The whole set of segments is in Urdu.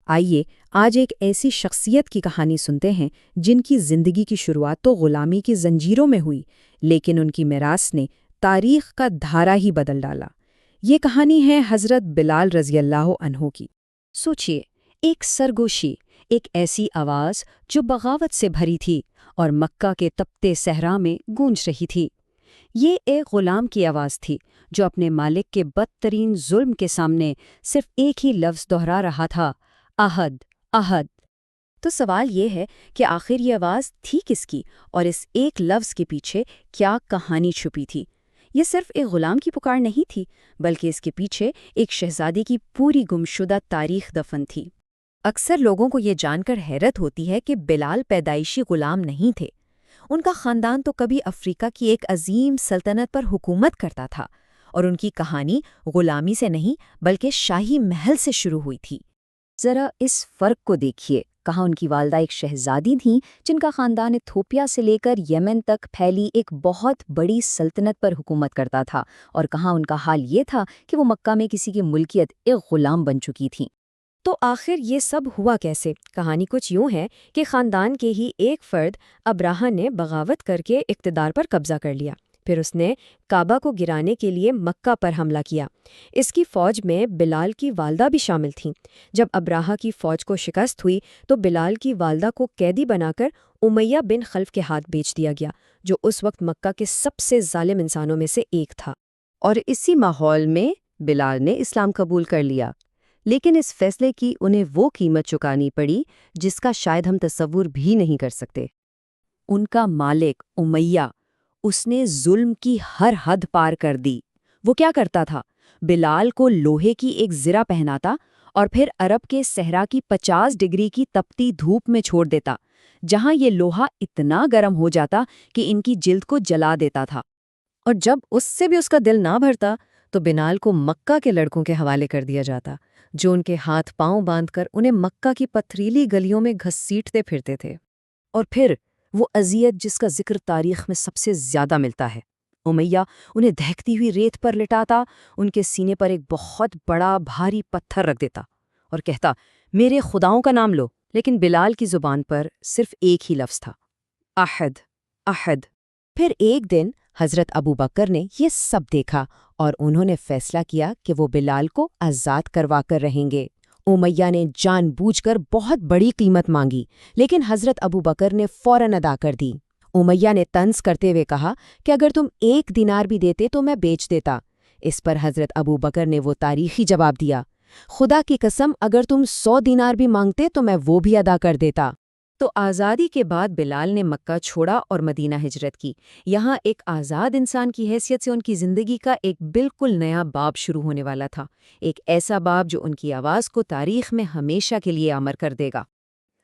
آئیے آج ایک ایسی شخصیت کی کہانی سنتے ہیں جن کی زندگی کی شروعات تو غلامی کی زنجیروں میں ہوئی، لیکن ان کی میراث نے تاریخ کا دھارا ہی بدل ڈالا۔ یہ کہانی ہے حضرت بلال رضی اللہ عنہ کی۔ سوچئے، ایک سرگوشی، ایک ایسی آواز جو بغاوت سے بھری تھی اور مکہ کے تپتے صحرا میں گونج رہی تھی۔ یہ ایک غلام کی آواز تھی جو اپنے مالک کے بدترین ظلم کے سامنے صرف ایک ہی لفظ دہرا رہا تھا، احد، احد۔ تو سوال یہ ہے کہ آخر یہ آواز تھی کس کی، اور اس ایک لفظ کے پیچھے کیا کہانی چھپی تھی؟ یہ صرف ایک غلام کی پکار نہیں تھی، بلکہ اس کے پیچھے ایک شہزادی کی پوری گمشدہ تاریخ دفن تھی۔ اکثر لوگوں کو یہ جان کر حیرت ہوتی ہے کہ بلال پیدائشی غلام نہیں تھے۔ ان کا خاندان تو کبھی افریقہ کی ایک عظیم سلطنت پر حکومت کرتا تھا، اور ان کی کہانی غلامی سے نہیں بلکہ شاہی محل سے شروع ہوئی تھی۔ ذرا اس فرق کو دیکھیے، کہاں ان کی والدہ ایک شہزادی تھیں جن کا خاندان ایتھوپیا سے لے کر یمن تک پھیلی ایک بہت بڑی سلطنت پر حکومت کرتا تھا، اور کہاں ان کا حال یہ تھا کہ وہ مکہ میں کسی کی ملکیت ایک غلام بن چکی تھیں۔ تو آخر یہ سب ہوا کیسے؟ کہانی کچھ یوں ہے کہ خاندان کے ہی ایک فرد ابراہہ نے بغاوت کر کے اقتدار پر قبضہ کر لیا۔ پھر اس نے کعبہ کو گرانے کے لیے مکہ پر حملہ کیا۔ اس کی فوج میں بلال کی والدہ بھی شامل تھیں۔ جب ابراہہ کی فوج کو شکست ہوئی تو بلال کی والدہ کو قیدی بنا کر امیہ بن خلف کے ہاتھ بیچ دیا گیا، جو اس وقت مکہ کے سب سے ظالم انسانوں میں سے ایک تھا۔ اور اسی ماحول میں بلال نے اسلام قبول کر لیا، لیکن اس فیصلے کی انہیں وہ قیمت چکانی پڑی جس کا شاید ہم تصور بھی نہیں کر سکتے۔ ان کا مالک امیہ، اس نے ظلم کی ہر حد پار کر دی۔ وہ کیا کرتا تھا؟ بلال کو لوہے کی ایک زرہ پہناتا اور پھر عرب کے صحرا کی 50 ڈگری کی تپتی دھوپ میں چھوڑ دیتا، جہاں یہ لوہا اتنا گرم ہو جاتا کہ ان کی جلد کو جلا دیتا تھا۔ اور جب اس سے بھی اس کا دل نہ بھرتا تو بلال کو مکہ کے لڑکوں کے حوالے کر دیا جاتا، جو ان کے ہاتھ پاؤں باندھ کر انہیں مکہ کی پتھریلی گلیوں میں گھسیٹتے پھرتے تھے۔ اور پھر وہ اذیت جس کا ذکر تاریخ میں سب سے زیادہ ملتا ہے، امیہ انہیں دہکتی ہوئی ریت پر لٹاتا، ان کے سینے پر ایک بہت بڑا بھاری پتھر رکھ دیتا اور کہتا، میرے خداؤں کا نام لو۔ لیکن بلال کی زبان پر صرف ایک ہی لفظ تھا، احد، احد۔ پھر ایک دن حضرت ابو بکر نے یہ سب دیکھا اور انہوں نے فیصلہ کیا کہ وہ بلال کو آزاد کروا کر رہیں گے۔ امیہ نے جان بوجھ کر بہت بڑی قیمت مانگی، لیکن حضرت ابو بکر نے فوراً ادا کر دی۔ امیہ نے طنز کرتے ہوئے کہا کہ اگر تم 1 دینار بھی دیتے تو میں بیچ دیتا۔ اس پر حضرت ابو بکر نے وہ تاریخی جواب دیا، خدا کی قسم اگر تم 100 دینار بھی مانگتے تو میں وہ بھی ادا کر دیتا۔ تو آزادی کے بعد بلال نے مکہ چھوڑا اور مدینہ ہجرت کی۔ یہاں ایک آزاد انسان کی حیثیت سے ان کی زندگی کا ایک بالکل نیا باب شروع ہونے والا تھا، ایک ایسا باب جو ان کی آواز کو تاریخ میں ہمیشہ کے لیے امر کر دے گا۔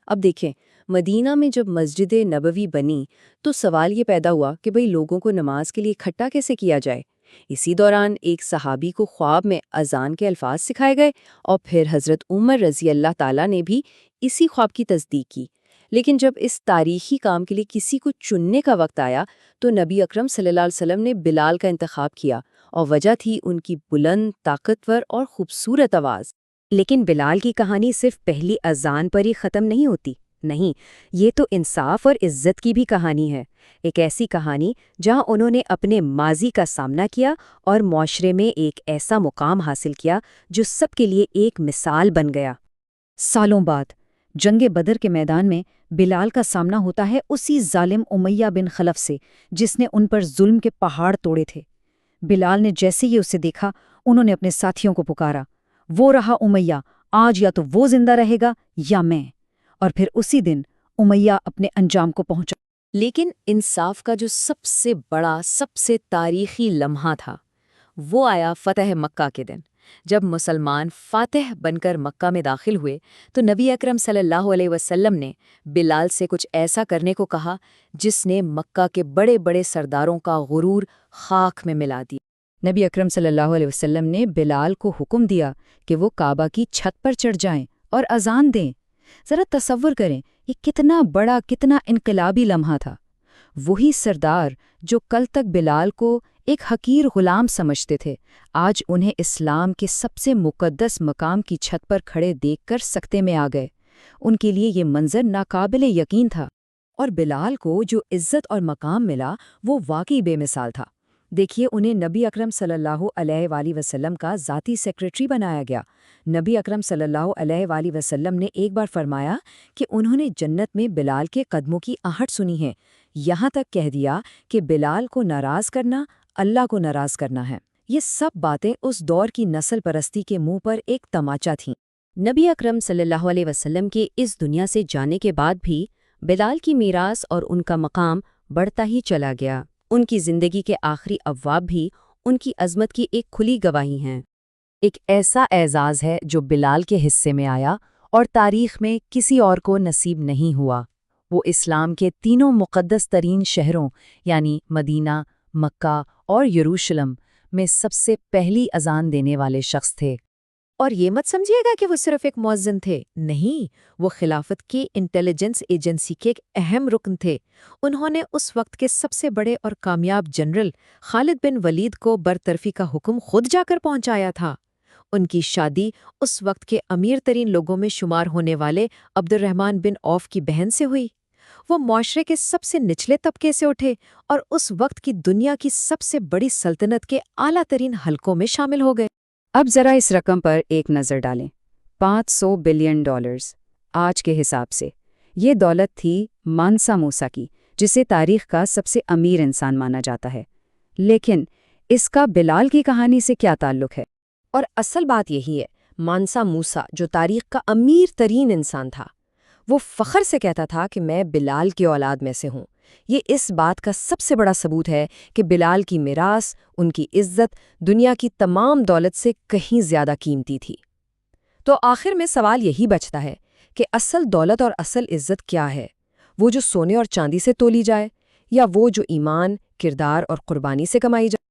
اب دیکھیں، مدینہ میں جب مسجد نبوی بنی تو سوال یہ پیدا ہوا کہ بھئی لوگوں کو نماز کے لیے اکٹھا کیسے کیا جائے؟ اسی دوران ایک صحابی کو خواب میں اذان کے الفاظ سکھائے گئے، اور پھر حضرت عمر رضی اللہ تعالیٰ نے بھی اسی خواب کی تصدیق کی۔ لیکن جب اس تاریخی کام کے لیے کسی کو چننے کا وقت آیا تو نبی اکرم صلی اللہ علیہ وسلم نے بلال کا انتخاب کیا، اور وجہ تھی ان کی بلند، طاقتور اور خوبصورت آواز۔ لیکن بلال کی کہانی صرف پہلی اذان پر ہی ختم نہیں ہوتی، نہیں، یہ تو انصاف اور عزت کی بھی کہانی ہے، ایک ایسی کہانی جہاں انہوں نے اپنے ماضی کا سامنا کیا اور معاشرے میں ایک ایسا مقام حاصل کیا جو سب کے لیے ایک مثال بن گیا۔ سالوں بعد جنگ بدر کے میدان میں بلال کا سامنا ہوتا ہے اسی ظالم امیہ بن خلف سے جس نے ان پر ظلم کے پہاڑ توڑے تھے۔ بلال نے جیسے ہی اسے دیکھا، انہوں نے اپنے ساتھیوں کو پکارا، وہ رہا امیہ، آج یا تو وہ زندہ رہے گا یا میں۔ اور پھر اسی دن امیہ اپنے انجام کو پہنچا۔ لیکن انصاف کا جو سب سے بڑا، سب سے تاریخی لمحہ تھا، وہ آیا فتح مکہ کے دن۔ جب مسلمان فاتح بن کر مکہ میں داخل ہوئے تو نبی اکرم صلی اللہ علیہ وسلم نے بلال سے کچھ ایسا کرنے کو کہا جس نے مکہ کے بڑے بڑے سرداروں کا غرور خاک میں ملا دیا۔ نبی اکرم صلی اللہ علیہ وسلم نے بلال کو حکم دیا کہ وہ کعبہ کی چھت پر چڑھ جائیں اور اذان دیں۔ ذرا تصور کریں، یہ کتنا بڑا، کتنا انقلابی لمحہ تھا۔ وہی سردار جو کل تک بلال کو ایک حقیر غلام سمجھتے تھے، آج انہیں اسلام کے سب سے مقدس مقام کی چھت پر کھڑے دیکھ کر سکتے میں آ گئے۔ ان کے لیے یہ منظر ناقابل یقین تھا، اور بلال کو جو عزت اور مقام ملا وہ واقعی بے مثال تھا۔ دیکھیے، انہیں نبی اکرم صلی اللہ علیہ وآلہ وسلم کا ذاتی سیکریٹری بنایا گیا۔ نبی اکرم صلی اللہ علیہ وآلہ وسلم نے ایک بار فرمایا کہ انہوں نے جنت میں بلال کے قدموں کی آہٹ سنی ہے، یہاں تک کہہ دیا کہ بلال کو ناراض کرنا اللہ کو ناراض کرنا ہے۔ یہ سب باتیں اس دور کی نسل پرستی کے منہ پر ایک تماچا تھیں۔ نبی اکرم صلی اللہ علیہ وسلم کے اس دنیا سے جانے کے بعد بھی بلال کی میراث اور ان کا مقام بڑھتا ہی چلا گیا۔ ان کی زندگی کے آخری ابواب بھی ان کی عظمت کی ایک کھلی گواہی ہیں۔ ایک ایسا اعزاز ہے جو بلال کے حصے میں آیا اور تاریخ میں کسی اور کو نصیب نہیں ہوا۔ وہ اسلام کے تینوں مقدس ترین شہروں یعنی مدینہ، مکہ اور یروشلم میں سب سے پہلی اذان دینے والے شخص تھے۔ اور یہ مت سمجھیے گا کہ وہ صرف ایک مؤذن تھے، نہیں، وہ خلافت کی انٹیلیجنس ایجنسی کے ایک اہم رکن تھے۔ انہوں نے اس وقت کے سب سے بڑے اور کامیاب جنرل خالد بن ولید کو برطرفی کا حکم خود جا کر پہنچایا تھا۔ ان کی شادی اس وقت کے امیر ترین لوگوں میں شمار ہونے والے عبد الرحمن بن عوف کی بہن سے ہوئی۔ وہ معاشرے کے سب سے نچلے طبقے سے اٹھے اور اس وقت کی دنیا کی سب سے بڑی سلطنت کے اعلیٰ ترین حلقوں میں شامل ہو گئے۔ اب ذرا اس رقم پر ایک نظر ڈالیں، $500 بلین، آج کے حساب سے۔ یہ دولت تھی مانسا موسیٰ کی، جسے تاریخ کا سب سے امیر انسان مانا جاتا ہے۔ لیکن اس کا بلال کی کہانی سے کیا تعلق ہے؟ اور اصل بات یہی ہے، مانسا موسیٰ جو تاریخ کا امیر ترین انسان تھا، وہ فخر سے کہتا تھا کہ میں بلال کی اولاد میں سے ہوں۔ یہ اس بات کا سب سے بڑا ثبوت ہے کہ بلال کی میراث، ان کی عزت، دنیا کی تمام دولت سے کہیں زیادہ قیمتی تھی۔ تو آخر میں سوال یہی بچتا ہے کہ اصل دولت اور اصل عزت کیا ہے؟ وہ جو سونے اور چاندی سے تولی جائے، یا وہ جو ایمان، کردار اور قربانی سے کمائی جائے؟